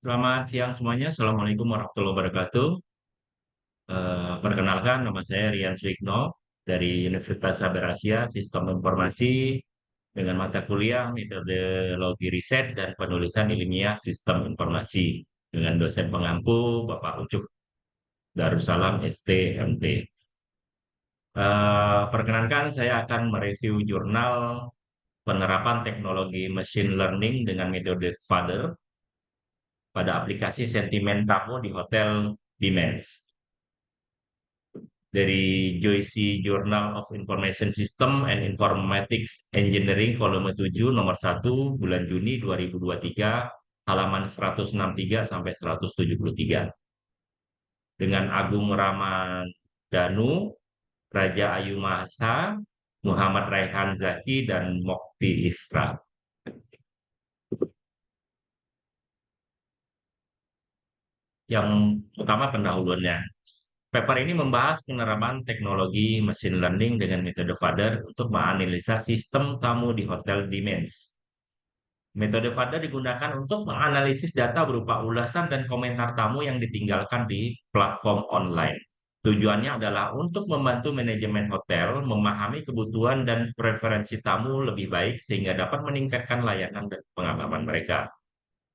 Selamat siang semuanya. Assalamualaikum warahmatullahi wabarakatuh. Perkenalkan, nama saya Rian Sugno dari Universitas Saber Asia, Sistem Informasi dengan mata kuliah Metodologi Riset dan Penulisan Ilmiah Sistem Informasi dengan dosen pengampu Bapak Ucup Darussalam STMT. Perkenankan, saya akan mereview jurnal penerapan teknologi machine learning dengan metode FADER pada aplikasi sentimen tamu di Hotel Dimens. Dari Joyce Journal of Information System and Informatics Engineering volume 7 nomor 1 bulan Juni 2023 halaman 163 sampai 173 dengan Agung Ramadhanu, Raja Ayu Mahasa, Muhammad Raihan Zaki dan Mokti Isra. Yang pertama pendahuluannya. Paper ini membahas penerapan teknologi machine learning dengan metode FADER untuk menganalisa sistem tamu di Hotel Dimens. Metode FADER digunakan untuk menganalisis data berupa ulasan dan komentar tamu yang ditinggalkan di platform online. Tujuannya adalah untuk membantu manajemen hotel memahami kebutuhan dan preferensi tamu lebih baik sehingga dapat meningkatkan layanan dan pengalaman mereka.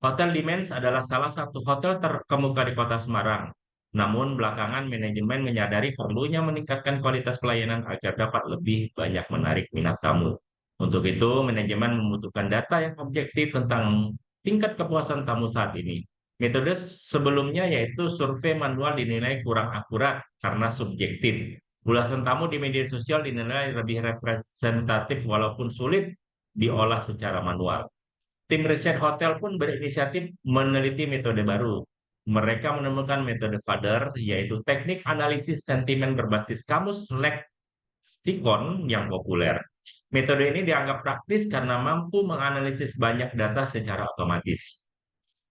Hotel Dimens adalah salah satu hotel terkemuka di Kota Semarang. Namun belakangan manajemen menyadari perlunya meningkatkan kualitas pelayanan agar dapat lebih banyak menarik minat tamu. Untuk itu, manajemen membutuhkan data yang objektif tentang tingkat kepuasan tamu saat ini. Metode sebelumnya yaitu survei manual dinilai kurang akurat karena subjektif. Ulasan tamu di media sosial dinilai lebih representatif walaupun sulit diolah secara manual. Tim riset hotel pun berinisiatif meneliti metode baru. Mereka menemukan metode FADER, yaitu teknik analisis sentimen berbasis kamus leksikon yang populer. Metode ini dianggap praktis karena mampu menganalisis banyak data secara otomatis.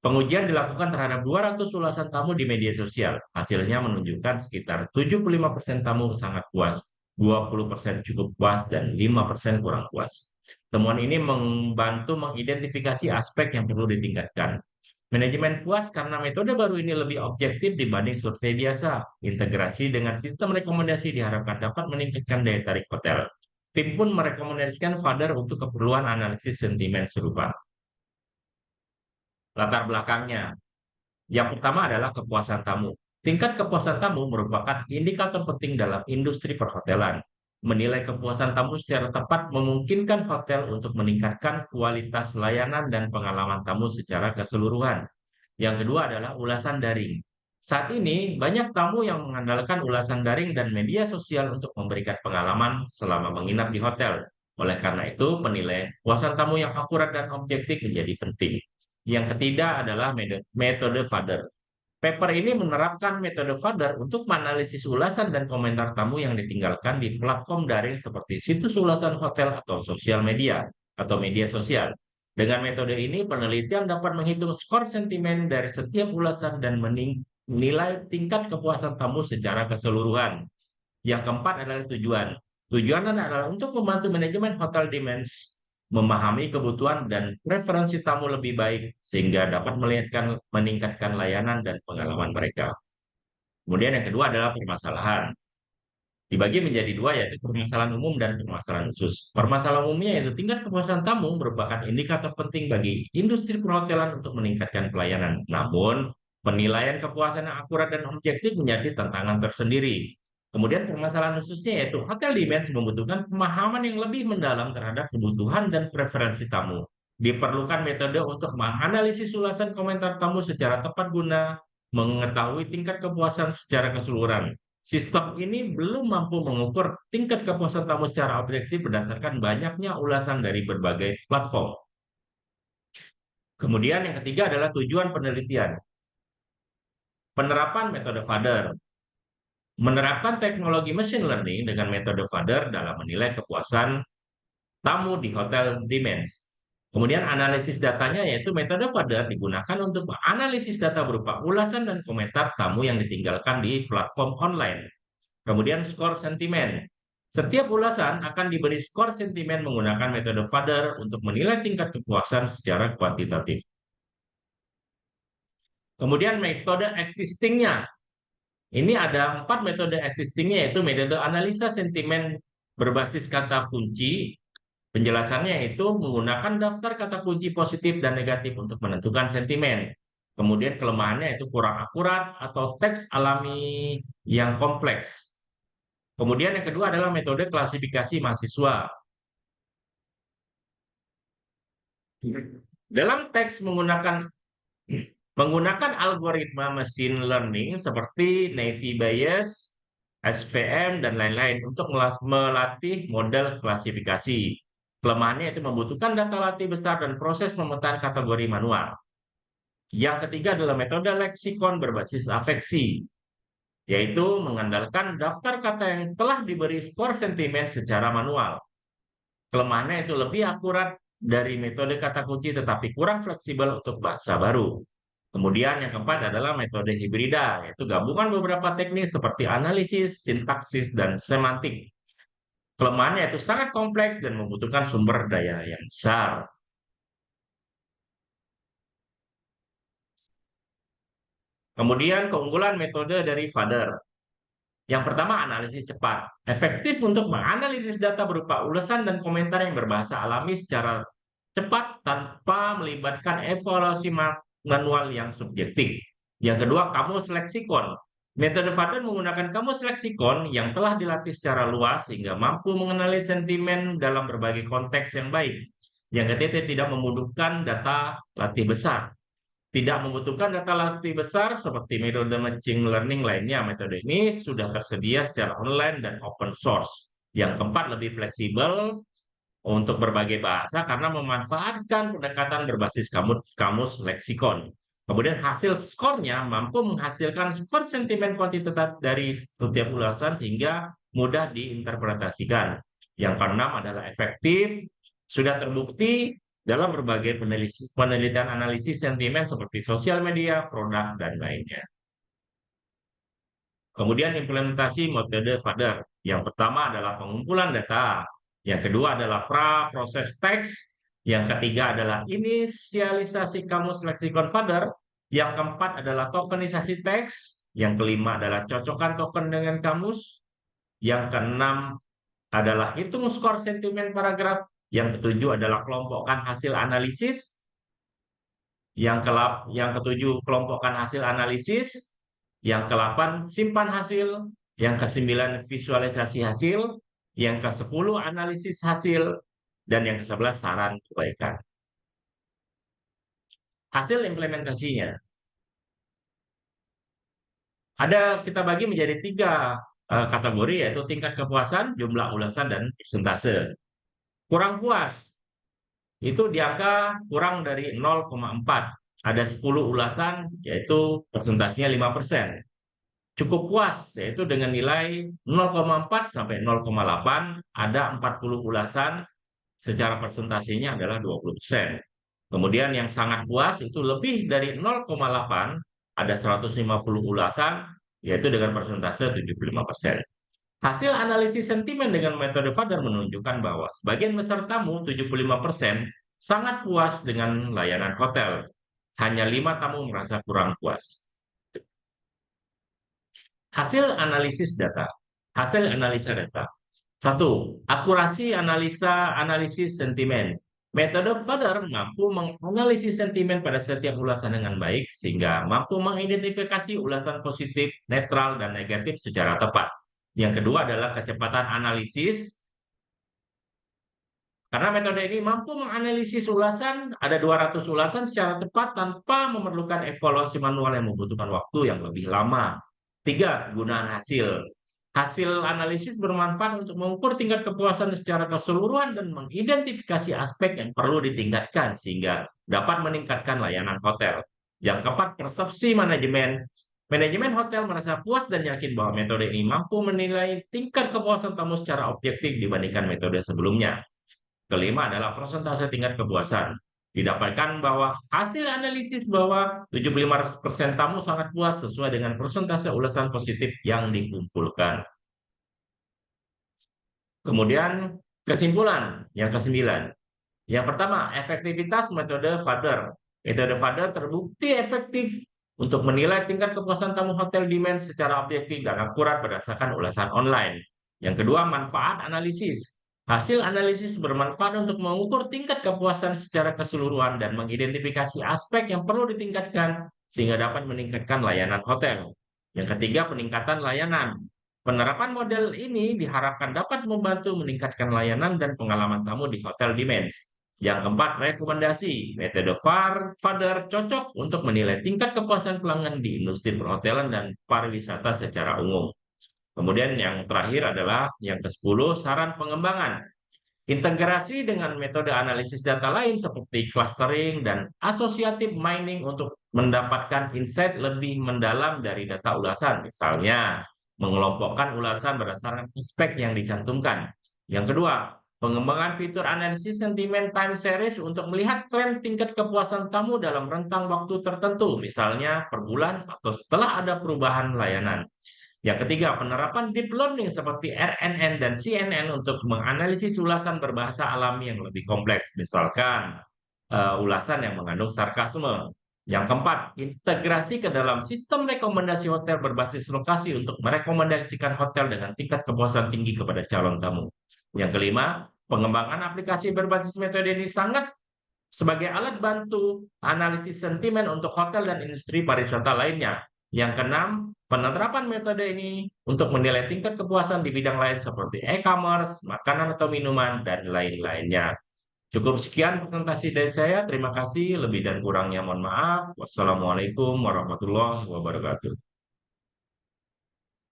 Pengujian dilakukan terhadap 200 ulasan tamu di media sosial. Hasilnya menunjukkan sekitar 75% tamu sangat puas, 20% cukup puas, dan 5% kurang puas. Temuan ini membantu mengidentifikasi aspek yang perlu ditingkatkan. Manajemen puas karena metode baru ini lebih objektif dibanding survei biasa. Integrasi dengan sistem rekomendasi diharapkan dapat meningkatkan daya tarik hotel. Tim pun merekomendasikan FADER untuk keperluan analisis sentimen serupa. Latar belakangnya, yang pertama adalah kepuasan tamu. Tingkat kepuasan tamu merupakan indikator penting dalam industri perhotelan. Menilai kepuasan tamu secara tepat memungkinkan hotel untuk meningkatkan kualitas layanan dan pengalaman tamu secara keseluruhan. Yang kedua adalah ulasan daring. Saat ini, banyak tamu yang mengandalkan ulasan daring dan media sosial untuk memberikan pengalaman selama menginap di hotel. Oleh karena itu, penilaian kepuasan tamu yang akurat dan objektif menjadi penting. Yang ketiga adalah metode FADER. Paper ini menerapkan metode FADER untuk menganalisis ulasan dan komentar tamu yang ditinggalkan di platform daring seperti situs ulasan hotel atau sosial media atau media sosial. Dengan metode ini, penelitian dapat menghitung skor sentimen dari setiap ulasan dan menilai tingkat kepuasan tamu secara keseluruhan. Yang keempat adalah tujuan. Tujuan adalah untuk membantu manajemen Hotel Dimens memahami kebutuhan dan preferensi tamu lebih baik sehingga dapat meningkatkan layanan dan pengalaman mereka. Kemudian yang kedua adalah permasalahan. Dibagi menjadi dua yaitu permasalahan umum dan permasalahan khusus. Permasalahan umumnya yaitu tingkat kepuasan tamu merupakan indikator penting bagi industri perhotelan untuk meningkatkan pelayanan. Namun, penilaian kepuasan yang akurat dan objektif menjadi tantangan tersendiri. Kemudian permasalahan khususnya yaitu Hotel Dimens membutuhkan pemahaman yang lebih mendalam terhadap kebutuhan dan preferensi tamu. Diperlukan metode untuk menganalisis ulasan komentar tamu secara tepat guna mengetahui tingkat kepuasan secara keseluruhan. Sistem ini belum mampu mengukur tingkat kepuasan tamu secara objektif berdasarkan banyaknya ulasan dari berbagai platform. Kemudian yang ketiga adalah tujuan penelitian. Penerapan metode FADER. Menerapkan teknologi machine learning dengan metode FADER dalam menilai kepuasan tamu di Hotel Dimens. Kemudian analisis datanya yaitu metode FADER digunakan untuk menganalisis data berupa ulasan dan komentar tamu yang ditinggalkan di platform online. Kemudian skor sentimen. Setiap ulasan akan diberi skor sentimen menggunakan metode FADER untuk menilai tingkat kepuasan secara kuantitatif. Kemudian metode existing-nya. Ini ada 4 metode existing-nya, yaitu metode analisa sentimen berbasis kata kunci. Penjelasannya itu menggunakan daftar kata kunci positif dan negatif untuk menentukan sentimen. Kemudian kelemahannya itu kurang akurat atau teks alami yang kompleks. Kemudian yang kedua adalah metode klasifikasi mahasiswa. Dalam teks menggunakan algoritma machine learning seperti Naive Bayes, SVM, dan lain-lain untuk melatih model klasifikasi. Kelemahannya itu membutuhkan data latih besar dan proses pemetaan kategori manual. Yang ketiga adalah metode leksikon berbasis afeksi, yaitu mengandalkan daftar kata yang telah diberi skor sentimen secara manual. Kelemahannya itu lebih akurat dari metode kata kunci tetapi kurang fleksibel untuk bahasa baru. Kemudian yang keempat adalah metode hibrida, yaitu gabungan beberapa teknik seperti analisis, sintaksis, dan semantik. Kelemahannya itu sangat kompleks dan membutuhkan sumber daya yang besar. Kemudian keunggulan metode dari Fader. Yang pertama, analisis cepat. Efektif untuk menganalisis data berupa ulasan dan komentar yang berbahasa alami secara cepat tanpa melibatkan evaluasi manual yang subjektif. Yang kedua, kamus leksikon. Metode Fader menggunakan kamus leksikon yang telah dilatih secara luas sehingga mampu mengenali sentimen dalam berbagai konteks yang baik. Yang ketiga, tidak membutuhkan data latih besar. Tidak membutuhkan data latih besar seperti metode machine learning lainnya. Metode ini sudah tersedia secara online dan open source. Yang keempat, lebih fleksibel untuk berbagai bahasa karena memanfaatkan pendekatan berbasis kamus leksikon. Kemudian hasil skornya mampu menghasilkan skor sentimen kuantitatif dari setiap ulasan sehingga mudah diinterpretasikan. Yang keenam adalah efektif, sudah terbukti dalam berbagai penelitian analisis sentimen seperti sosial media, produk, dan lainnya. Kemudian implementasi metode Fader. Yang pertama adalah pengumpulan data. Yang kedua adalah pra-proses teks. Yang ketiga adalah inisialisasi kamus leksikon Fader. Yang keempat adalah tokenisasi teks. Yang kelima adalah cocokan token dengan kamus. Yang keenam adalah hitung skor sentimen paragraf. Yang ketujuh adalah kelompokkan hasil analisis. Yang ketujuh, kelompokkan hasil analisis. Yang ke-8, simpan hasil. Yang ke-9, visualisasi hasil. Yang ke-10, analisis hasil. Dan yang ke-11, saran perbaikan. Hasil implementasinya. Kita bagi menjadi 3 kategori, yaitu tingkat kepuasan, jumlah ulasan, dan persentase. Kurang puas, itu di angka kurang dari 0,4. Ada 10 ulasan, yaitu persentasenya 5%. Cukup puas, yaitu dengan nilai 0,4 sampai 0,8, ada 40 ulasan, secara persentasenya adalah 20%. Kemudian yang sangat puas itu lebih dari 0,8, ada 150 ulasan, yaitu dengan persentase 75%. Hasil analisis sentimen dengan metode Fader menunjukkan bahwa sebagian besar tamu, 75%, sangat puas dengan layanan hotel. Hanya 5 tamu merasa kurang puas. Hasil analisis data. Hasil analisa data. 1. Akurasi analisis sentimen. Metode Fader mampu menganalisis sentimen pada setiap ulasan dengan baik, sehingga mampu mengidentifikasi ulasan positif, netral, dan negatif secara tepat. Yang kedua adalah kecepatan analisis. Karena metode ini mampu menganalisis ulasan, ada 200 ulasan secara tepat tanpa memerlukan evaluasi manual yang membutuhkan waktu yang lebih lama. 3. Penggunaan hasil. Hasil analisis bermanfaat untuk mengukur tingkat kepuasan secara keseluruhan dan mengidentifikasi aspek yang perlu ditingkatkan sehingga dapat meningkatkan layanan hotel. Yang keempat, persepsi manajemen. Manajemen hotel merasa puas dan yakin bahwa metode ini mampu menilai tingkat kepuasan tamu secara objektif dibandingkan metode sebelumnya. Kelima adalah persentase tingkat kepuasan. Didapatkan bahwa hasil analisis bahwa 75% tamu sangat puas sesuai dengan persentase ulasan positif yang dikumpulkan. Kemudian kesimpulan yang ke-9. Yang pertama, efektivitas metode Fader. Metode Fader terbukti efektif untuk menilai tingkat kepuasan tamu hotel Dimenz secara objektif dan akurat berdasarkan ulasan online. Yang kedua, manfaat analisis. Hasil analisis bermanfaat untuk mengukur tingkat kepuasan secara keseluruhan dan mengidentifikasi aspek yang perlu ditingkatkan sehingga dapat meningkatkan layanan hotel. Yang ketiga, peningkatan layanan. Penerapan model ini diharapkan dapat membantu meningkatkan layanan dan pengalaman tamu di Hotel Dimenz. Yang keempat, rekomendasi. Metode FADER cocok untuk menilai tingkat kepuasan pelanggan di industri perhotelan dan pariwisata secara umum. Kemudian yang terakhir adalah yang ke-10, saran pengembangan. Integrasi dengan metode analisis data lain seperti clustering dan associative mining untuk mendapatkan insight lebih mendalam dari data ulasan. Misalnya, mengelompokkan ulasan berdasarkan aspek yang dicantumkan. Yang kedua, pengembangan fitur analisis sentimen time series untuk melihat tren tingkat kepuasan tamu dalam rentang waktu tertentu, misalnya per bulan atau setelah ada perubahan layanan. Yang ketiga, penerapan deep learning seperti RNN dan CNN untuk menganalisis ulasan berbahasa alami yang lebih kompleks, misalkan ulasan yang mengandung sarkasme. Yang keempat, integrasi ke dalam sistem rekomendasi hotel berbasis lokasi untuk merekomendasikan hotel dengan tingkat kepuasan tinggi kepada calon tamu. Yang kelima, pengembangan aplikasi berbasis metode ini sangat sebagai alat bantu analisis sentimen untuk hotel dan industri pariwisata lainnya. Yang keenam, penerapan metode ini untuk menilai tingkat kepuasan di bidang lain seperti e-commerce, makanan atau minuman, dan lain-lainnya. Cukup sekian presentasi dari saya. Terima kasih. Lebih dan kurangnya mohon maaf. Wassalamualaikum warahmatullahi wabarakatuh.